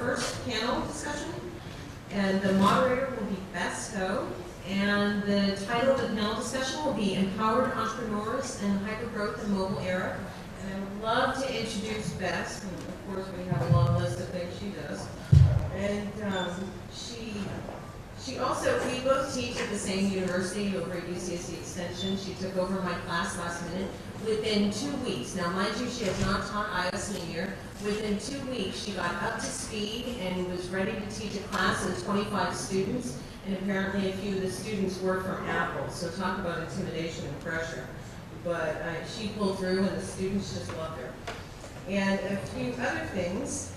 first panel discussion, and the moderator will be Bess. And the title of the panel discussion will be Empowered Entrepreneurs in the Hypergrowth and Mobile Era. And I would love to introduce Bess, and of course we have a long list of things she does. And she also, we both teach at the same university over at UCSC Extension. She took over my class last minute within 2 weeks. Now mind you, she has not taught iOS in a year. Within 2 weeks, she got up to speed and was ready to teach a class of 25 students. And apparently a few of the students were from Apple, so talk about intimidation and pressure. But she pulled through and the students just loved her. And a few other things.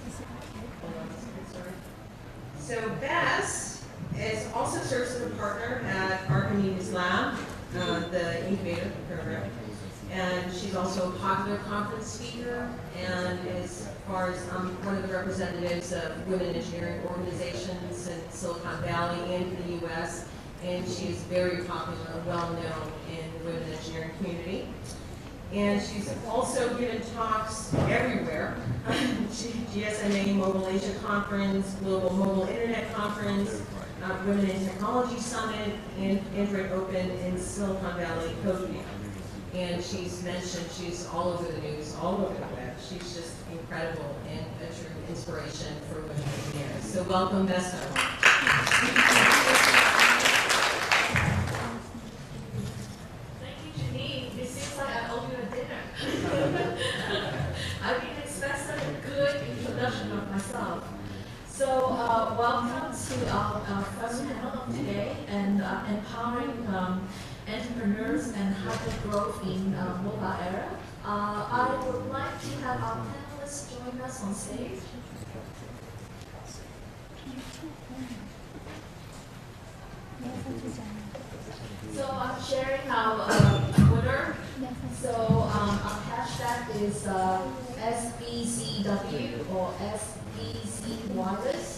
Hold on a second, sorry. So Bess also serves as a partner at Archimedes Lab, the incubator program. And she's also a popular conference speaker, and as far as one of the representatives of women engineering organizations in Silicon Valley and the U.S., and she is very popular and well-known in the women engineering community. And she's also given talks everywhere. GSMA Mobile Asia Conference, Global Mobile Internet Conference, Women in Technology Summit, and Android Open in Silicon Valley, Costa Rica. And she's mentioned she's all over the news, all over the web. She's just incredible and a true inspiration for women engineers. So welcome, Bess. Thank you, Janine. It seems like I owe you a dinner. I didn't expect such a good introduction of myself. So welcome to our first panel of today, and empowering entrepreneurs and hypergrowth in mobile era. I would like to have our panelists join us on stage. So I'm sharing our Twitter. So our hashtag is SBCW or SBC Wireless.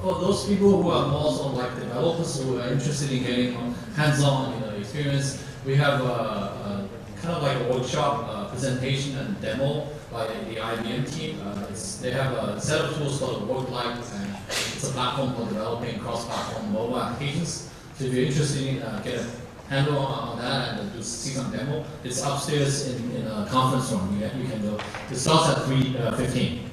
For those people who are more sort of like developers who are interested in getting hands-on experience, we have kind of like a workshop presentation and demo by the IBM team. They have a set of tools called WorkLight, and it's a platform for developing cross-platform mobile applications. So if you're interested in get a handle on that and see some demo, it's upstairs in a conference room. You can go. It starts at 3:15.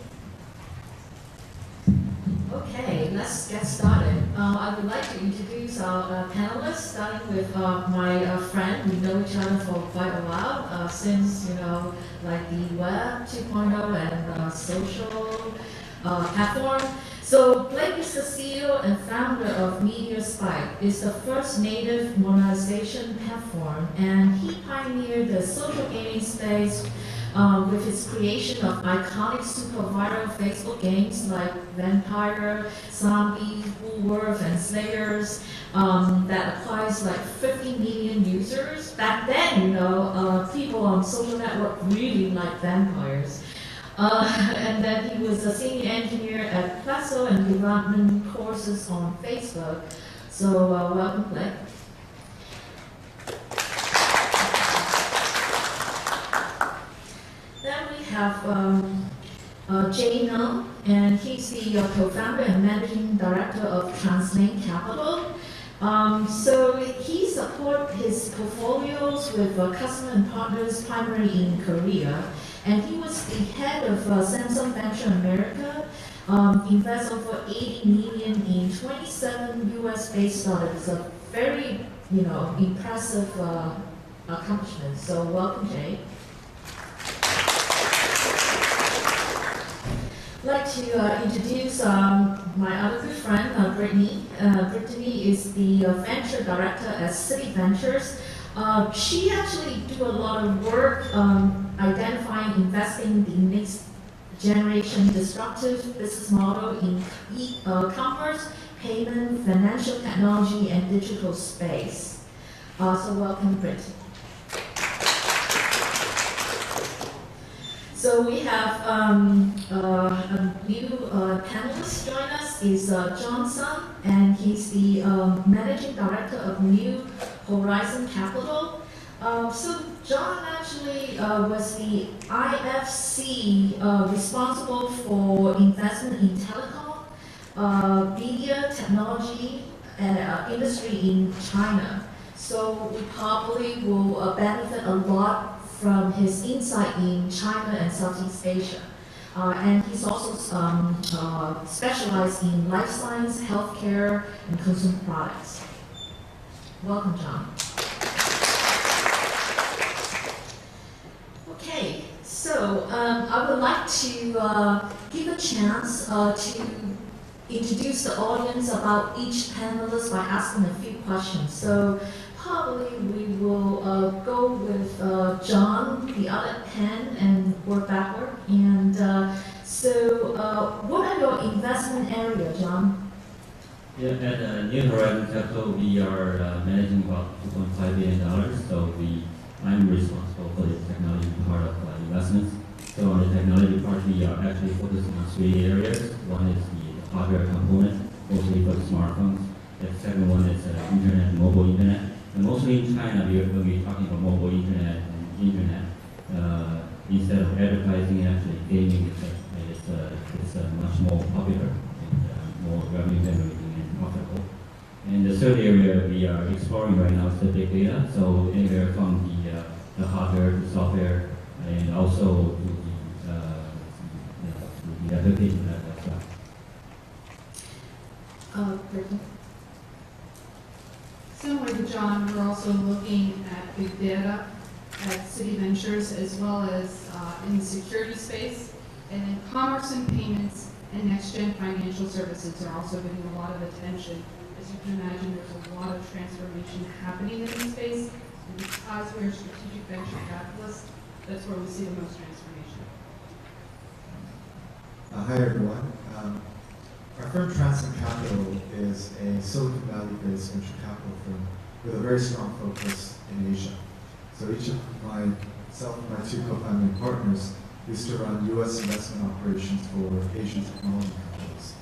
Okay, let's get started. I would like to introduce our panelists, starting with my friend. We know each other for quite a while, since, like the web 2.0 and social platform. So Blake is the CEO and founder of MediaSpike. It's the first native monetization platform, and he pioneered the social gaming space with his creation of iconic super viral Facebook games like Vampire, Zombies, Woolworth, and Slayers that applies like 50 million users. Back then, people on social network really liked vampires. And then he was a senior engineer at Caso and development courses on Facebook. So welcome, Blake. Then we have Jay Nung, and he's the co-founder and managing director of TransLink Capital. So he supports his portfolios with customers and partners primarily in Korea. And he was the head of Samsung Venture America, invests over 80 million in 27 US-based startups. A very, impressive accomplishment. So welcome, Jay. like to introduce my other good friend, Brittany. Brittany is the venture director at Citi Ventures. She actually do a lot of work identifying, investing the next generation disruptive business model in e-commerce, payment, financial technology, and digital space. So welcome, Brittany. So we have a new panelist join us is John Sun, and he's the managing director of New Horizon Capital. So John actually was the IFC responsible for investment in telecom, media, technology, and industry in China. So we probably will benefit a lot from his insight in China and Southeast Asia. And he's also specialized in life science, healthcare, and consumer products. Welcome, John. Okay, so I would like to give a chance to introduce the audience about each panelist by asking a few questions. So probably we will go with John, the other pen, and work backward. And so what are your investment area, John? Yeah, at New Horizon Capital, we are managing about $2.5 billion. So I'm responsible for the technology part of investments. So on the technology part, we are actually focusing on 3 areas. One is the hardware component, mostly for the smartphones. The second one is internet, mobile internet. And mostly in China, we'll be talking about mobile internet and internet. Instead of advertising, actually gaming is much more popular and more revenue generating and profitable. And the third area we are exploring right now is the big data. So anywhere from the hardware to software, and also to the application as well. Brittany? Similar to John, we're also looking at big data at Citi Ventures, as well as in the security space, and then commerce and payments and next-gen financial services are also getting a lot of attention. As you can imagine, there's a lot of transformation happening in this space, and because we're strategic venture capitalists, that's where we see the most transformation. Hi everyone. Our firm TransLink Capital is a Silicon Valley-based venture capital firm with a very strong focus in Asia. So each of myself and my 2 co-founding partners used to run U.S. investment operations for Asian technology companies.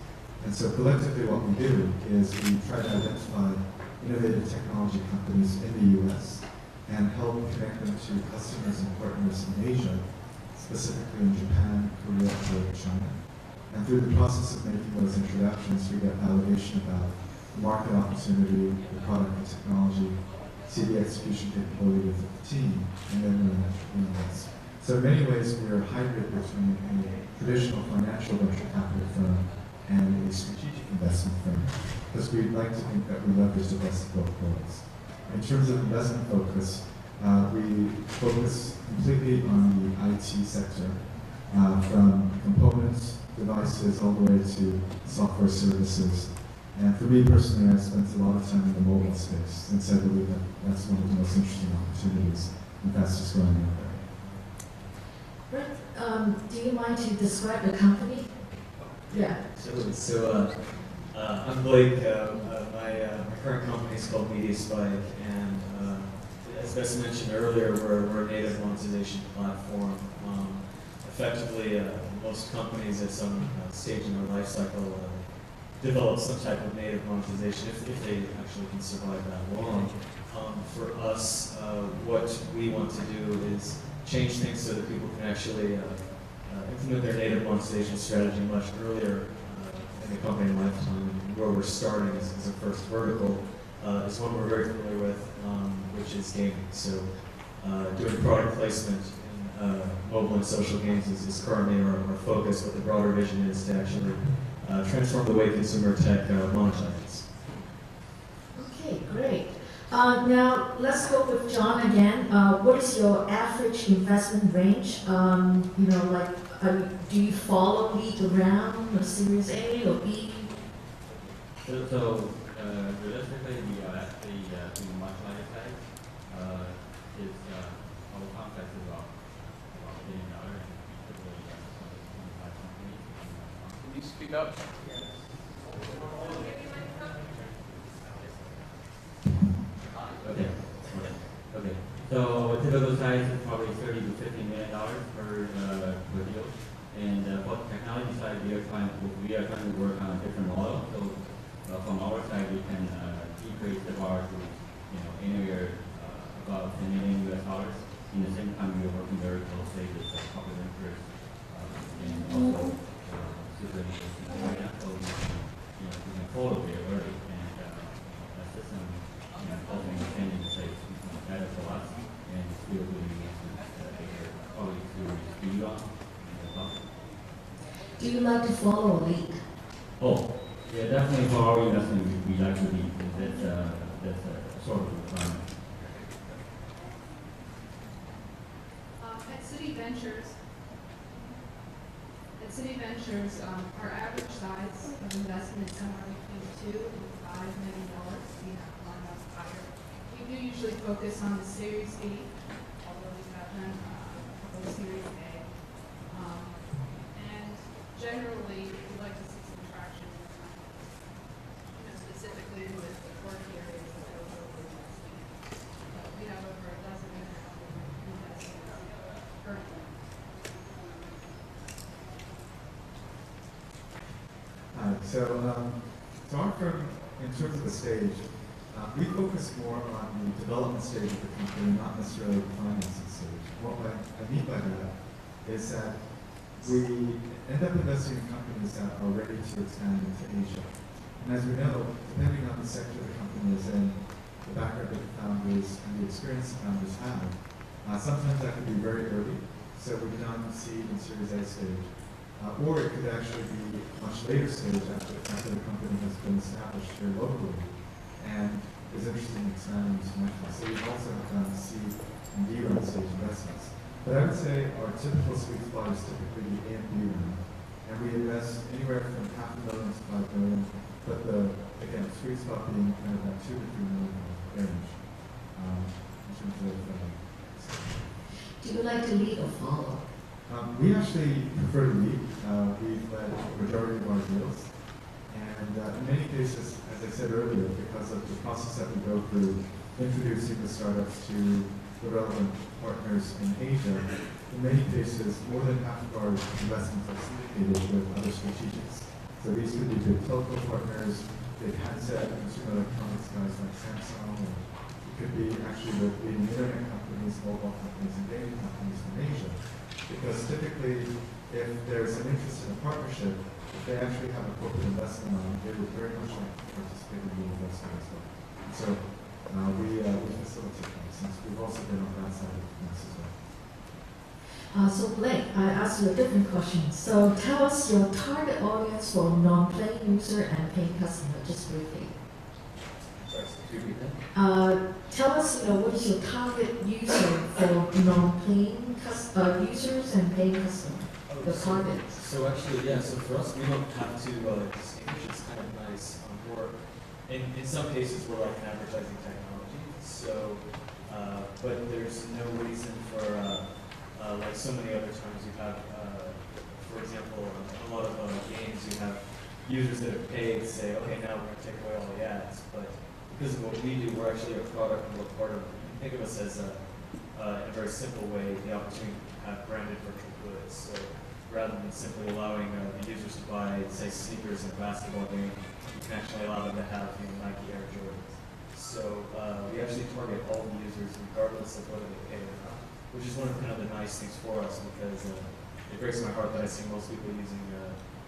And so collectively what we do is we try to identify innovative technology companies in the U.S. and help connect them to customers and partners in Asia, specifically in Japan, Korea, and China. And through the process of making those introductions, we get validation about the market opportunity, the product and technology, see the execution capability of the team, and then we invest. So in many ways, we are a hybrid between a traditional financial venture capital firm and a strategic investment firm, because we'd like to think that we leverage the best of both worlds. In terms of investment focus, we focus completely on the IT sector, from components, devices, all the way to software services. And for me personally, I spent a lot of time in the mobile space, since I believe that that's one of the most interesting opportunities and fastest growing out there. Brett, do you mind to describe the company? Yeah. Absolutely. So I'm Blake. My current company is called MediaSpike, and as Bess mentioned earlier, we're a native monetization platform. Effectively, most companies at some stage in their life cycle develop some type of native monetization if they actually can survive that long. For us, what we want to do is change things so that people can actually implement their native monetization strategy much earlier in the company lifetime. And where we're starting as a first vertical is one we're very familiar with, which is gaming. So doing product placement in mobile and social games is currently our focus, but the broader vision is to actually transform the way consumer tech monetizes. Okay, great. Now let's go with John again. What is your average investment range? do you follow lead around a Series A or B? So realistically, we are actually doing much lighter size. Is our contract is about $1 billion, and we typically 25 companies. Can you speak up? Okay. Okay. So typical size is probably $30 to $50 million per deal. And for the technology side, we are trying to work on a different model. So from our side, we can decrease the bar to anywhere about $10 million US dollars. In the same time, we are working very closely with corporate interest and also super interesting area. So we can follow very early and assist them also in changing the space better for us and still doing probably to speed on as well. Do you like to follow a lead? Oh, yeah, definitely for our investment, we like to lead. That's a sort of requirement. At Citi Ventures, our average size of investment is somewhere between $2 and $5 million. We have one up higher. We do usually focus on the Series B, although we have done a couple of Series A. And generally, we like to see some traction, specifically with the work areas that we're investing in. We have over a dozen investments currently. So our firm, in terms of the stage, we focus more on the development stage of the company, not necessarily the financing stage. What I mean by that is that we end up investing in companies that are ready to expand into Asia. And as we know, depending on the sector the company is in, the background of the founders and the experience the founders have, sometimes that can be very early. So we've done seed and Series A stage. Or it could actually be much later stage after the company has been established here locally and is interested in expanding internationally. So we've also done seed and B round stage investments. But I would say our typical sweet spot is typically the A and B round. And we invest anywhere from $500,000 to $5 million, but again, the sweet spot being kind of that $2 to $3 million range in terms of. Do you like to lead or follow? We actually prefer to lead. We've led the majority of our deals. And in many cases, as I said earlier, because of the process that we go through, introducing the startups to the relevant partners in Asia, in many cases, more than half of our investments are syndicated with other strategics. So these could be big telco partners, big handset and consumer electronics guys like Samsung, or it could be actually with leading internet companies, mobile companies, and gaming companies from Asia. Because typically, if there's an interest in a partnership, if they actually have a corporate investment on, they would very much like to participate in the investment as well. And so we facilitate that, since we've also been on that side of the fence as well. So Blake, I asked you a different question. So tell us your target audience for non-paying user and paying customer, just briefly. Sorry, could you repeat that? Tell us, what is your target user for non-paying users and paying customers? The target. So actually, yeah. So for us, we don't have to distinguish. It's kind of nice. In some cases, we're like an advertising technology. So, but there's no reason for like so many other times you have, for example, a lot of games you have users that have paid say, okay, now we're going to take away all the ads, but because of what we do, we're actually a product and we're part of. Think of us as in a very simple way, the opportunity to have branded virtual goods. So rather than simply allowing the users to buy, say, sneakers in a basketball game, you can actually allow them to have Nike Air Jordans. So we actually target all the users regardless of whether they pay or not, which is one of kind of the nice things for us because it breaks my heart that I see most people using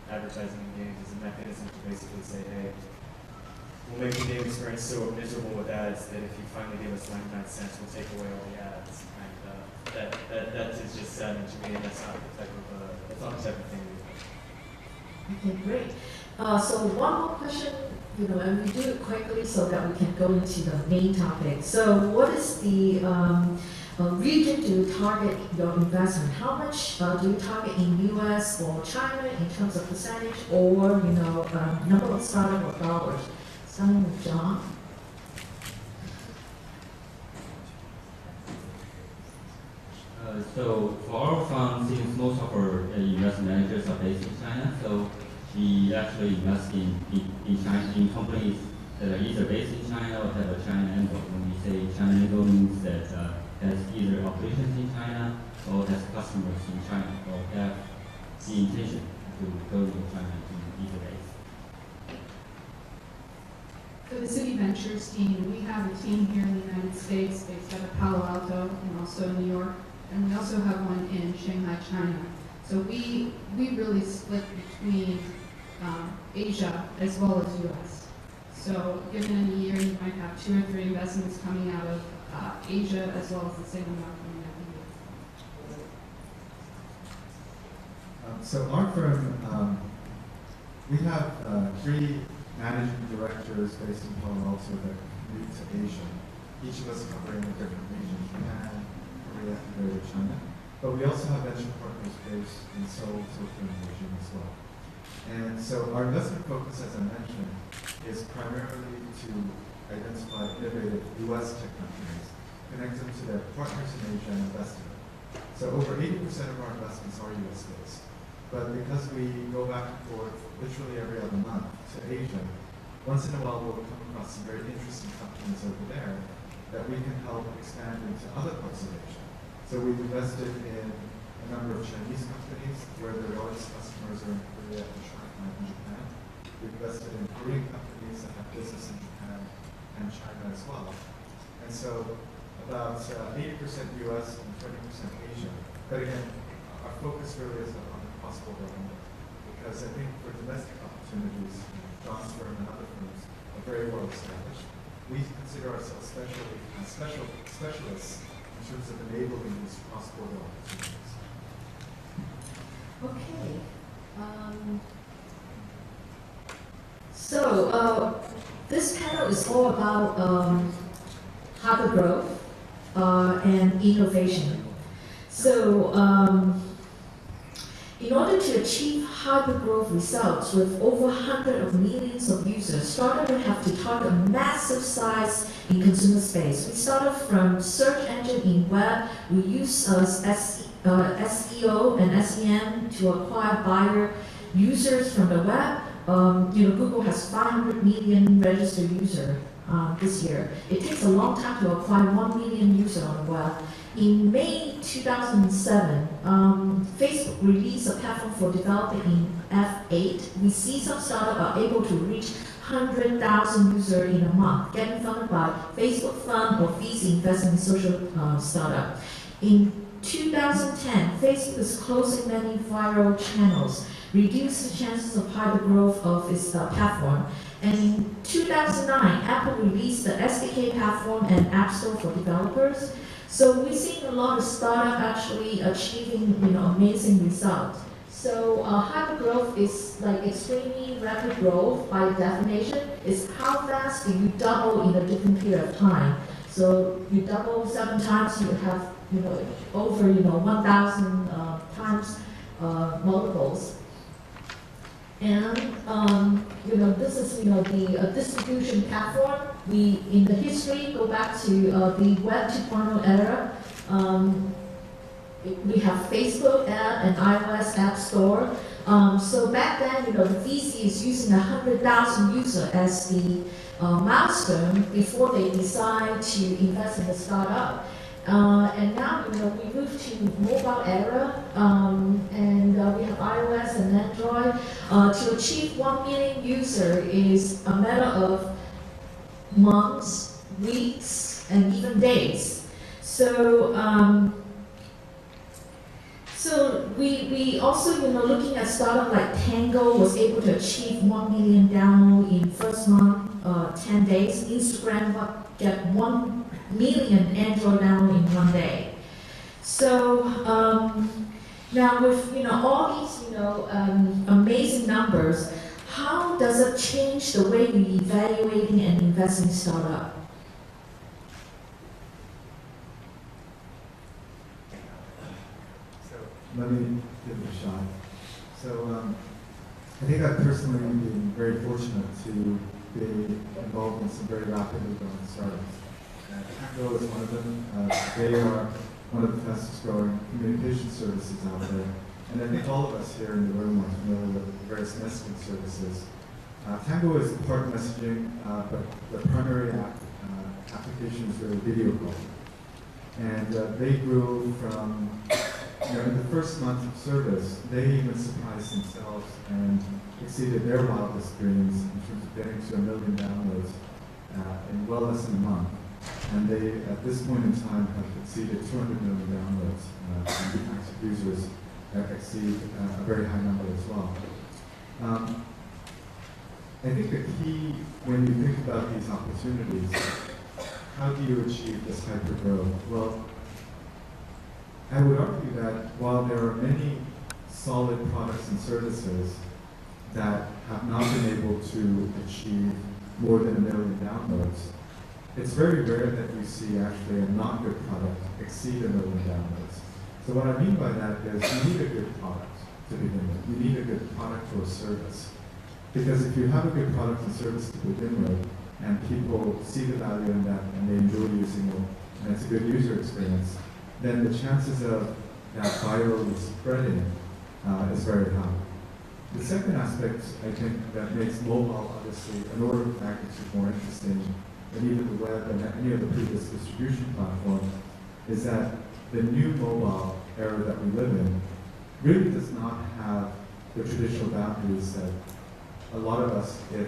advertising in games as a mechanism to basically say, hey, we'll make the game experience so miserable with ads that if you finally give us 99 cents, we'll take away all the ads. And that is just saddening to me, and that's not the type of thing we do. Okay, great. So one more question, and we do it quickly so that we can go into the main topic. So what is the region do you target your investment? How much do you target in US or China in terms of percentage or, number of startup or dollars? Starting with John. So for our fund, since most of our investment managers are based in China, so we actually invest in China, in companies that are either based in China or have a China angle. When we say China angle means that has either operations in China or has customers in China or have the intention to go to China in either case. For the Citi Ventures team, we have a team here in the United States based out of Palo Alto and also New York, and we also have one in Shanghai, China. So we really split between Asia as well as US. So given in a year, you might have 2 or 3 investments coming out of Asia as well as the same amount coming out of the US. So our firm, we have 3 managing directors based in Palo Alto that commute to Asia. Each of us covering a different region, Japan, Korea, and Greater China. But we also have venture partners based in Seoul, Tokyo, and Beijing as well. And so our investment focus, as I mentioned, is primarily to identify innovative US tech companies, connect them to their partners in Asia, and invest in them. So over 80% of our investments are US based. But because we go back and forth literally every other month to Asia, once in a while we'll come across some very interesting companies over there that we can help expand into other parts of Asia. So we've invested in a number of Chinese companies where their largest customers are in Korea and China and Japan. We've invested in Korean companies that have business in Japan and China as well. And so about 80% US and 20% Asia. But again, our focus really is on the cross-border element, because I think for domestic opportunities, John's firm and other firms are very well established. We consider ourselves specialists in terms of enabling these cross-border opportunities. Okay. So this panel is all about hypergrowth and innovation. So in order to achieve hypergrowth results with over hundreds of millions of users, startups will have to target a massive size in consumer space. We started from search engine in web. We use SEO and SEM to acquire buyer users from the web. Google has 500 million registered users this year. It takes a long time to acquire 1 million users on the web. In May 2007, Facebook released a platform for developing in F8. We see some startups are able to reach 100,000 users in a month, getting funded by Facebook Fund or VC investing in social startup. In 2010, Facebook is closing many viral channels, reduce the chances of hypergrowth of its platform. And in 2009, Apple released the SDK platform and App Store for developers. So we're seeing a lot of startups actually achieving, amazing results. So hypergrowth is like extremely rapid growth by definition. It's how fast do you double in a different period of time. So you double 7 times, you have, over, 1,000 times multiples. And, this is, the distribution platform. We, in the history, go back to the Web 2.0 era. We have Facebook app and iOS app store. So back then, the VC is using 100,000 users as the milestone before they decide to invest in the startup. And now, we move to mobile era, and we have iOS and Android. To achieve 1 million users is a matter of months, weeks, and even days. So, we also, looking at startup like Tango was able to achieve 1 million download in first month, 10 days. Instagram get 1 million Android download in 1 day. So now with all these amazing numbers, how does it change the way you're evaluating and investing in startup? let me give it a shot. So I think I've personally been very fortunate to be involved in some very rapidly growing startups. Caso is one of them. They are one of the fastest growing communication services out there. And I think all of us here in the room are familiar with various messaging services. Tango is part messaging, but the primary application is really video calling. And they grew from, in the first month of service, they even surprised themselves and exceeded their wildest dreams in terms of getting to 1 million downloads in well less than a month. And they, at this point in time, have exceeded 200 million downloads, and active users exceed a very high number as well. I think the key, when you think about these opportunities, how do you achieve this hypergrowth? Well, I would argue that while there are many solid products and services that have not been able to achieve more than 1 million downloads, it's very rare that you see actually a not good product exceed 1 million downloads. So what I mean by that is you need a good product to begin with. You need a good product or service. Because if you have a good product and service to begin with, and people see the value in that and they enjoy using it, and it's a good user experience, then the chances of that virally spreading is very high. The second aspect, I think, that makes mobile obviously an order of magnitude more interesting than even the web and any of the previous distribution platforms is that the new mobile era that we live in really does not have the traditional boundaries that a lot of us, if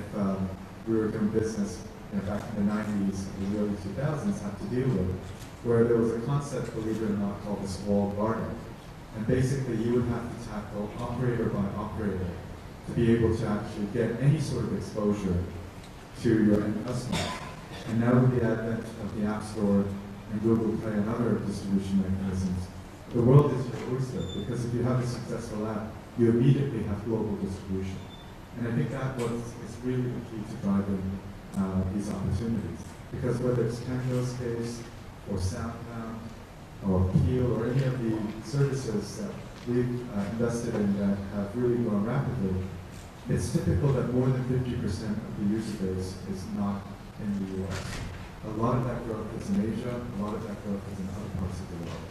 we were doing business back in the 90s and the early 2000s, have to deal with, where there was a concept, believe it or not, called the walled garden. And basically you would have to tackle operator by operator to be able to actually get any sort of exposure to your end customers. And now with the advent of the App Store and Google Play and other distribution mechanisms, the world is your oyster, because if you have a successful app, you immediately have global distribution. And I think that is really the key to driving these opportunities. Because whether it's Tango's case, or SoundCloud, or Peel, or any of the services that we've invested in that have really grown rapidly, it's typical that more than 50% of the user base is not in the US. A lot of that growth is in Asia, a lot of that growth is in other parts of the world.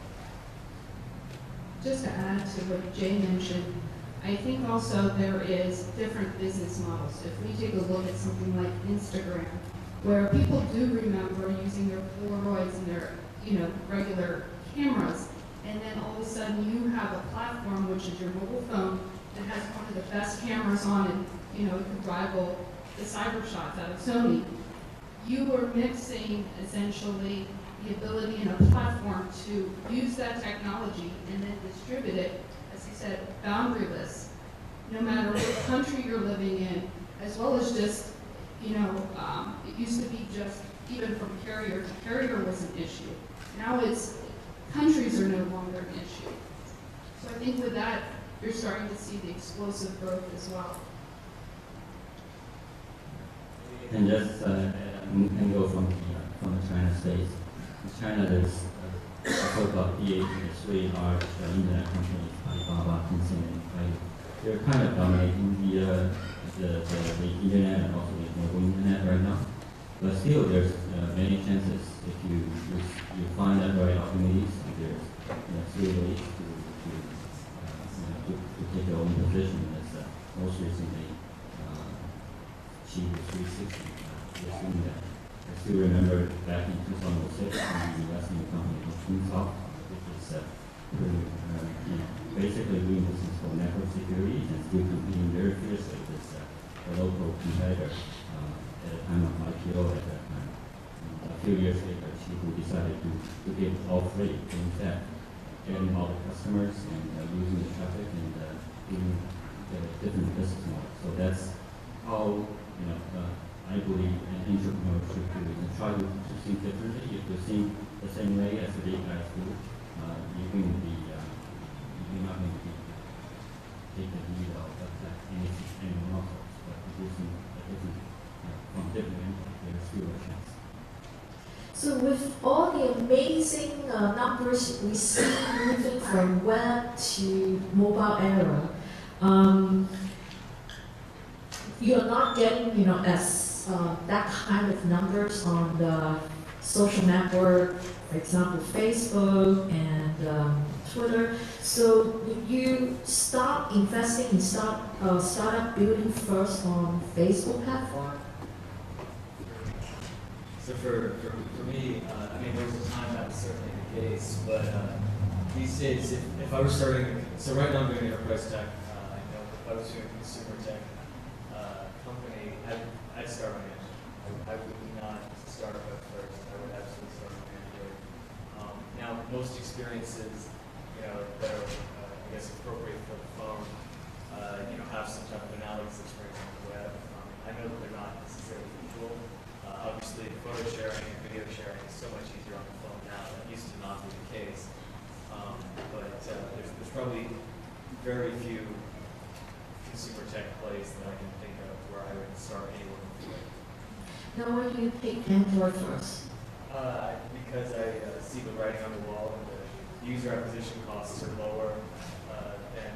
Just to add to what Jay mentioned, I think also there is different business models. If we take a look at something like Instagram, where people do remember using their Polaroids and their regular cameras, and then all of a sudden you have a platform, which is your mobile phone, that has one of the best cameras on it, it could rival the cyber shots out of Sony. You are mixing essentially the ability in a platform to use that technology and then distribute it, as he said, boundaryless, no matter what country you're living in, as well as just, it used to be just even from carrier to carrier was an issue. Now it's countries are no longer an issue. So I think with that, you're starting to see the explosive growth as well. And just can go from the China space. In China, there's a so-called PA, three large internet companies, Alibaba, Tencent, and Baidu. They're kind of dominating the internet and also the mobile internet right now. But still, there's many chances if you find that right Archimedes. There's three ways to take your own position. As most recently, she was 360. I still remember back in 2006 when we invested in a company called Kingsoft, which is basically doing business for network security and still competing very fiercely with a local competitor at the time of IPO at that time. A few years later, she decided to give all free, instead getting all the customers and using the traffic and doing the different business models. So that's how I believe an entrepreneur should do it and try to think differently. If you think the same way as the big guys do, you're going to be you're not going to be take the lead of anyone else. But if you think a different from different angle, there's still a chance. So with all the amazing numbers we see moving from web to mobile era, you're not getting, as that kind of numbers on the social network, for example, Facebook and Twitter. So would you start investing in startup building first on Facebook platform? So for me, there was a time that was certainly the case, but these days, if I was starting, so right now I'm doing enterprise tech, if I was doing a consumer tech company, I'd start on Android. I would not start up at first. I would absolutely start on Android. Now, most experiences, that are, appropriate for the phone, have some type of analogous experience on the web. I know that they're not necessarily equal. Obviously, photo sharing and video sharing is so much easier on the phone now. That used to not be the case. But there's probably very few consumer tech plays that I can think of where I would start anywhere with it. Now, why do you pick Android first? Because I see the writing on the wall, and the user acquisition costs are lower than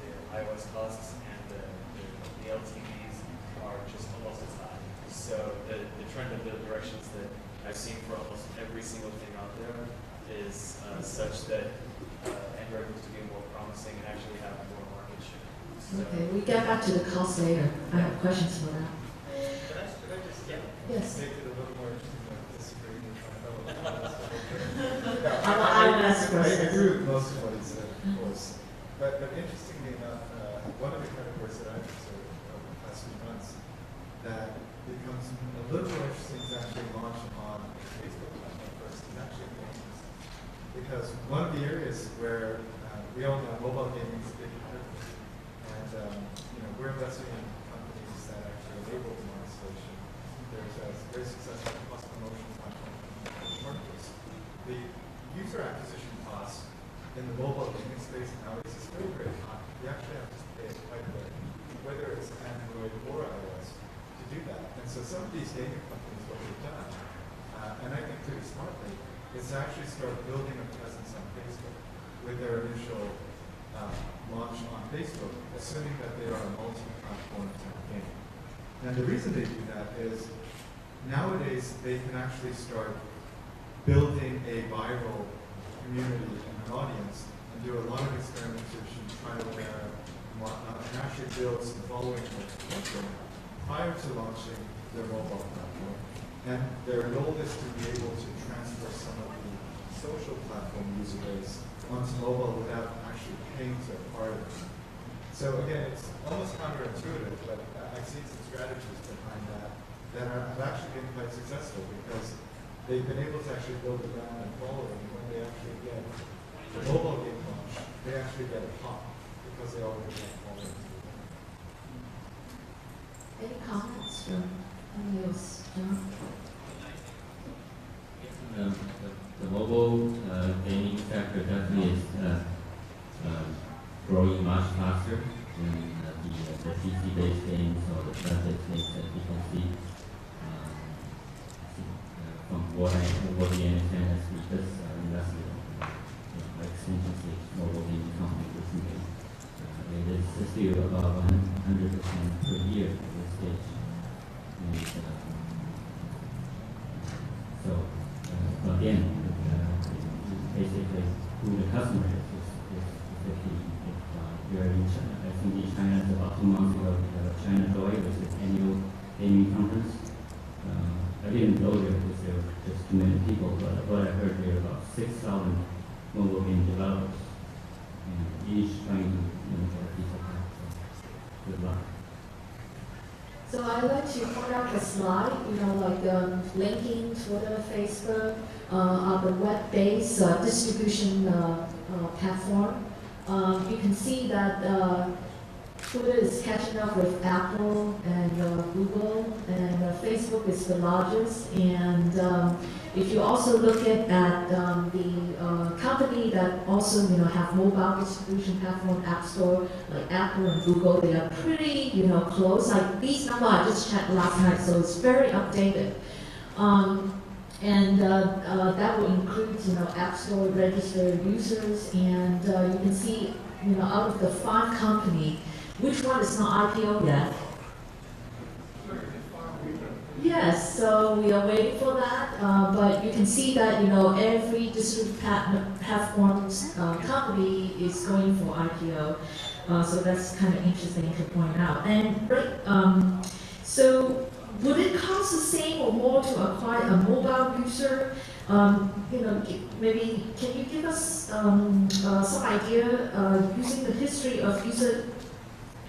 the iOS costs, and the LTVs are just almost as high. So the trend of the directions that I've seen for almost every single thing out there is such that Android looks to be more promising and actually have more market share. So, Okay, we get back to the cost later. I have questions for that. Could I just Yes. make it a little more interesting than disagree with my I will ask I first. agree with most of what he said, of course. But interestingly enough, one of the categories that I've observed over the past few months that becomes a little more interesting to actually launch on Facebook platform first is actually games. Because one of the areas where we all know mobile gaming is a big category, and we're investing in companies that actually enable the monetization. There's a very successful cost promotion platform called Marketplace. The user acquisition cost in the mobile gaming space nowadays is very, very high. You actually have to pay quite a bit, whether it's Android or iOS, to do that. And so some of these gaming companies, what they've done, and I think pretty smartly, is to actually start building a presence on Facebook with their initial launch on Facebook, assuming that they are a multi-platform type game. And the reason they do that is nowadays they can actually start building a viral community and an audience and do a lot of experimentation, trial and error, and whatnot, and actually build some following prior to launching their mobile platform. And their goal is to be able to transfer some of the social platform user base onto mobile without actually paying to acquire it. So again, it's almost counterintuitive, but I've seen some strategies behind that have actually been quite successful because they've been able to actually build a brand and following, and when they actually get the mobile game launch, they actually get a pop because they already have following. Any comments from any else, John? The mobile gaming sector definitely is growing much faster than the PC-based games or the tablet games that we can see. From what we understand as we just invested in extensively mobile gaming company recently. It is still above 100% per year at this stage. And, so again, basically who the customer is the key. You're in China, I think in China about 2 months ago, we had a China Joy, which is annual gaming conference. I didn't go there because there were just too many people, but what I heard there were about 6,000 mobile game developers, and each trying to get a piece of that. So good luck. So I'd like to point out the slide, like linking Twitter, Facebook, on the web-based distribution platform. You can see that Twitter is catching up with Apple and Google, and Facebook is the largest. And if you also look at the company that also have mobile distribution platform, App Store, like Apple and Google, they are pretty close. Like these numbers I just checked last night, so it's very updated. And that will include, App Store registered users, and you can see, out of the 5 company, which one is not IPO yet? Yes, so we are waiting for that, but you can see that, every distributed platforms company is going for IPO, so that's kind of interesting to point out. And so would it cost the same or more to acquire a mobile user? Maybe can you give us some idea using the history of user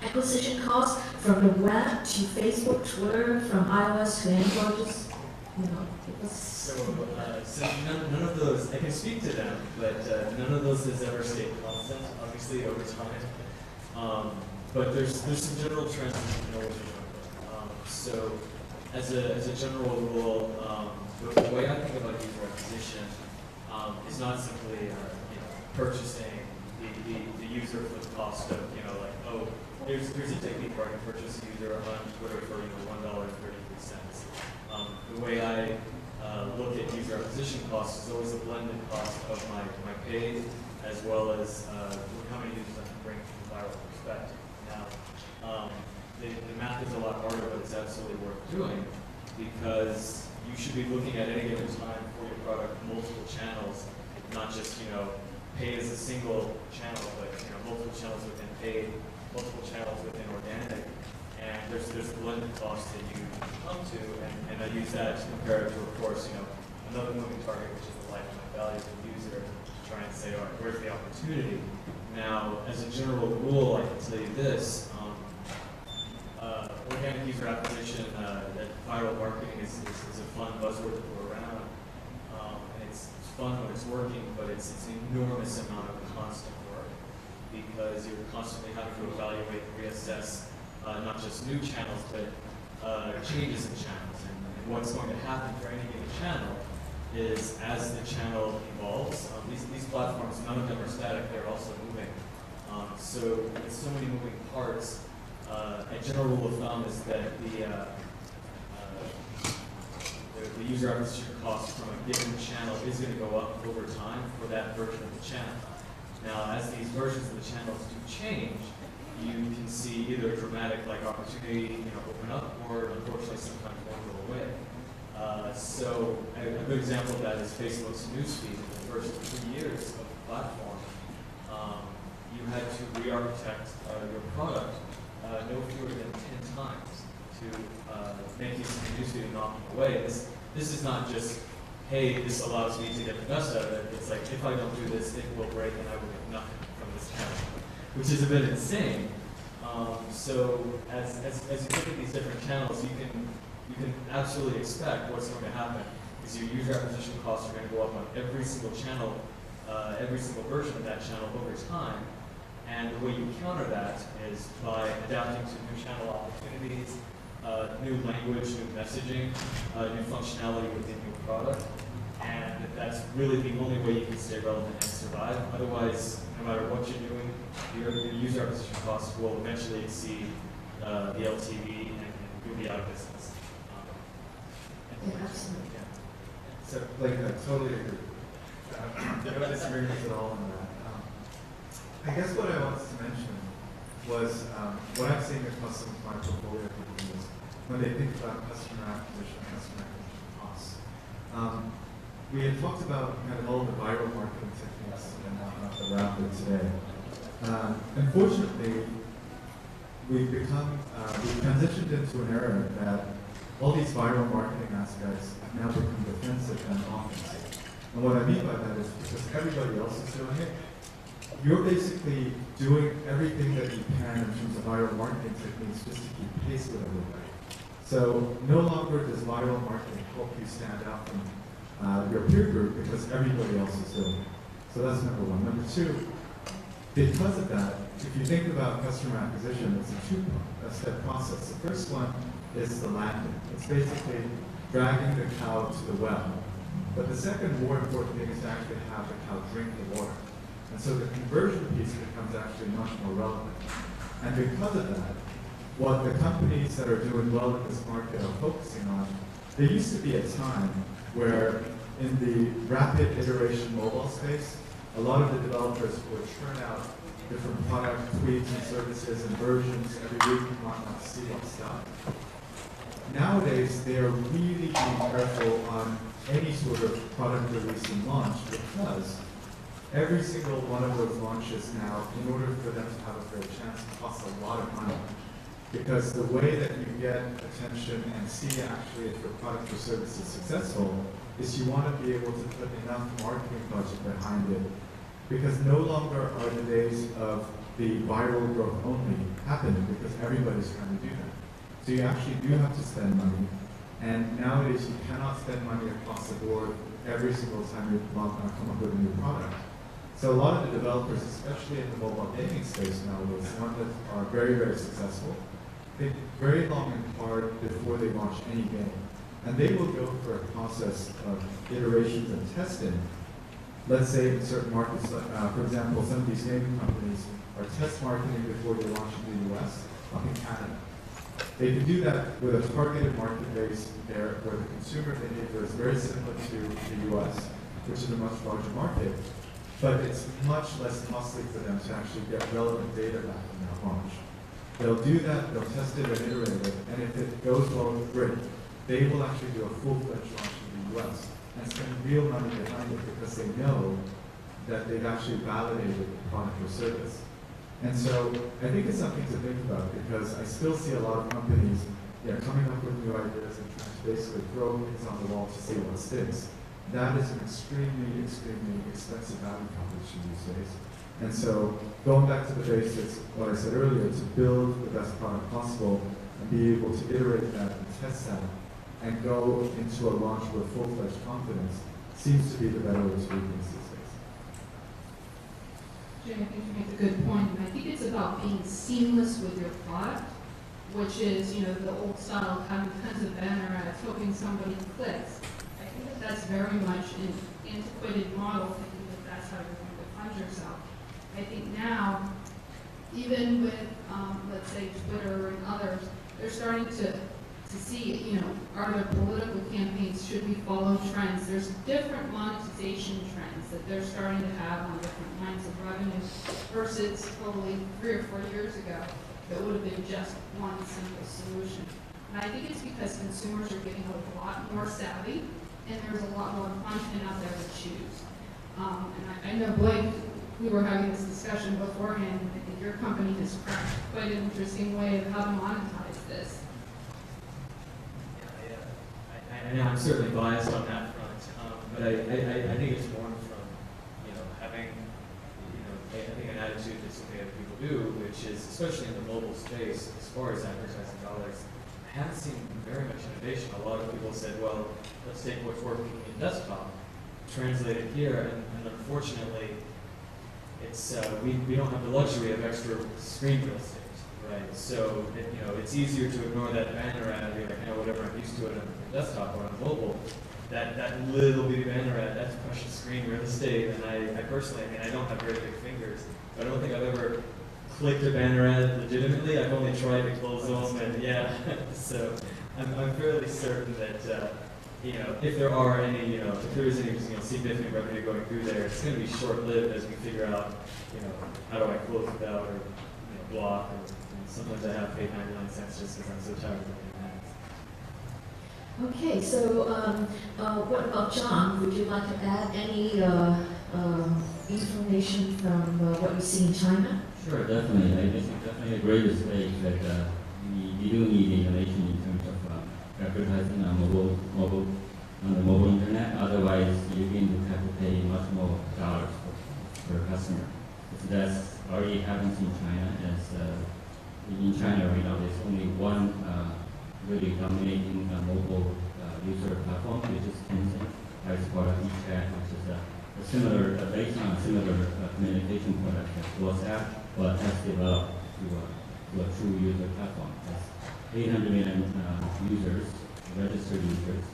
acquisition costs from the web to Facebook, Twitter, from iOS to Android? Just, give us. So none of those, I can speak to them, but none of those has ever stayed constant, obviously, over time. But there's some general trends in what you're talking about. So as a general rule, the way I think about user acquisition is not simply purchasing the user for the cost of here's a technique where I can purchase a user on Twitter for $1.33. The way I look at user acquisition costs is always a blended cost of my paid as well as how many users I can bring from a viral perspective. Now, the math is a lot harder, but it's absolutely worth doing because you should be looking at any given time for your product multiple channels, not just paid as a single channel, but multiple channels within paid, multiple channels within organic, and there's a blended cost that you come to, and I use that to compare it to, of course, another moving target, which is the lifetime value of the user, to try and say, all right, where's the opportunity? Now, as a general rule, I can tell you this. Organic user acquisition, that viral marketing is a fun buzzword to throw around. And it's fun when it's working, but it's an enormous amount of constant work because you're constantly having to evaluate and reassess not just new channels, but changes in channels. And what's going to happen for any given channel is as the channel evolves, these platforms, none of them are static, they're also moving. So with so many moving parts, a general rule of thumb is that the user acquisition cost from a given channel is going to go up over time for that version of the channel. Now, as these versions of the channels do change, you can see either a dramatic opportunity open up, or unfortunately sometimes one go away. So a good example of that is Facebook's newsfeed. In the first 3 years of the platform, you had to re-architect your product no fewer than 10 times to make use of the newsfeed and knock them away. This is not just, hey, this allows me to get the best out of it. It's like, if I don't do this, it will break and I will get nothing from this channel, which is a bit insane. So as you look at these different channels, you can absolutely expect what's going to happen is your user acquisition costs are going to go up on every single channel, every single version of that channel over time. And the way you counter that is by adapting to new channel opportunities, new language, new messaging, new functionality within your product. And that's really the only way you can stay relevant and survive. Otherwise, no matter what you're doing, your user acquisition costs will eventually exceed the LTV and you'll be out of business. Absolutely. Yeah. So, I totally agree. No disagreements at all on that. I guess what I wanted to mention was what I'm seeing across some of my portfolio companies when they think about customer acquisition costs. We had talked about kind of all the viral marketing techniques and whatnot that we're out there today. Unfortunately, we've transitioned into an era that all these viral marketing aspects have now become defensive and offensive. And what I mean by that is because everybody else is doing it, you're basically doing everything that you can in terms of viral marketing techniques just to keep pace with everybody. So no longer does viral marketing help you stand out from your peer group because everybody else is doing it. So that's number one. Number two, because of that, if you think about customer acquisition, it's a two-step process. The first one is the landing. It's basically dragging the cow to the well. But the second more important thing is to actually have the cow drink the water. And so the conversion piece becomes actually much more relevant. And because of that, what the companies that are doing well in this market are focusing on, there used to be a time where in the rapid iteration mobile space, a lot of the developers would churn out different product tweaks and services and versions every week and whatnot to see what's done. Nowadays, they are really being careful on any sort of product release and launch because every single one of those launches now, in order for them to have a fair chance, costs a lot of money. Because the way that you get attention and see actually if your product or service is successful is you want to be able to put enough marketing budget behind it. Because no longer are the days of the viral growth only happening because everybody's trying to do that. So you actually do have to spend money. And nowadays you cannot spend money across the board every single time you come up with a new product. So a lot of the developers, especially in the mobile gaming space nowadays, one that are very, very successful, think very long and hard before they launch any game. And they will go for a process of iterations and testing. Let's say in certain markets, for example, some of these gaming companies are test marketing before they launch in the US, up in Canada. They can do that with a targeted market base there where the consumer behavior is very similar to the US, which is a much larger market. But it's much less costly for them to actually get relevant data back from their launch. They'll do that, they'll test it and iterate it, and if it goes well, great. They will actually do a full-fledged launch in the US and spend real money behind it because they know that they've actually validated the product or service. And so I think it's something to think about because I still see a lot of companies coming up with new ideas and trying to basically throw things on the wall to see what sticks. That is an extremely, extremely expensive value proposition these days. And so going back to the basics, what I said earlier, to build the best product possible and be able to iterate that and test that and go into a launch with full-fledged confidence seems to be the better way to do things these days. Jay, I think you make a good point, and I think it's about being seamless with your product, which is, the old style of having tons of banner ads, hoping somebody clicks. I think that that's very much an antiquated model, thinking that that's how you're going to fund yourself. I think now, even with, let's say, Twitter and others, they're starting to see, are there political campaigns? Should we follow trends? There's different monetization trends that they're starting to have on different lines of revenue versus probably 3 or 4 years ago that would have been just one simple solution. And I think it's because consumers are getting a lot more savvy and there's a lot more content out there to choose. And I know, Blake, we were having this discussion beforehand, and I think your company has cracked quite an interesting way of how to monetize this. And I'm certainly biased on that front, but I think it's born from, having, I think an attitude that so many other people do, which is, especially in the mobile space, as far as advertising dollars, I haven't seen very much innovation. A lot of people said, well, let's take what's working in desktop, translate it here, and unfortunately, it's we don't have the luxury of extra screen real estate, right? So it's easier to ignore that banner ad, whatever I'm used to it on desktop or on mobile. That little bitty banner ad, that's precious screen real estate. And I personally, I don't have very big fingers, but I don't think I've ever clicked a banner ad legitimately. I've only tried to close them, and so I'm fairly certain that. If there are any, if there is any, significant revenue going through there, it's going to be short-lived as we figure out, how do I close it out or, block, or sometimes I have paid 99 cents just because I'm so tired of doing that. Okay, so what about John? Would you like to add any information from what you see in China? Sure, definitely. I think definitely agree with Erik that we do need innovation in terms of advertising on on the mobile internet. Otherwise, you're going to have to pay much more dollars per customer. So that's already happens in China. As in China right now, there's only one really dominating mobile user platform, which is TransLink. As part of WeChat, which is a similar, based on a similar communication product as WhatsApp, but has developed to a true user platform. 800 million users, registered users,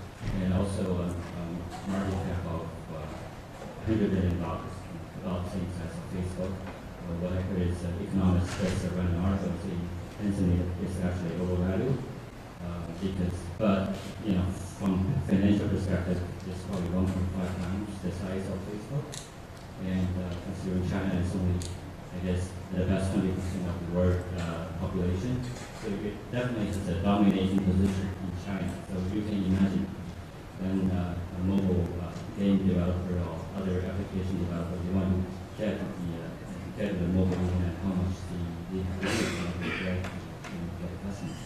and also a market cap of $100 billion, about the same size of Facebook. What I heard is economics studies that run an article saying Tencent is actually overvalued. But from financial perspective, it's probably 1.5 times the size of Facebook. And considering China is only, I guess, the best 20% of the world population, so it definitely has a dominating position in China. So you can imagine when a mobile game developer or other application developer, they want to get the mobile internet, how much the get customers.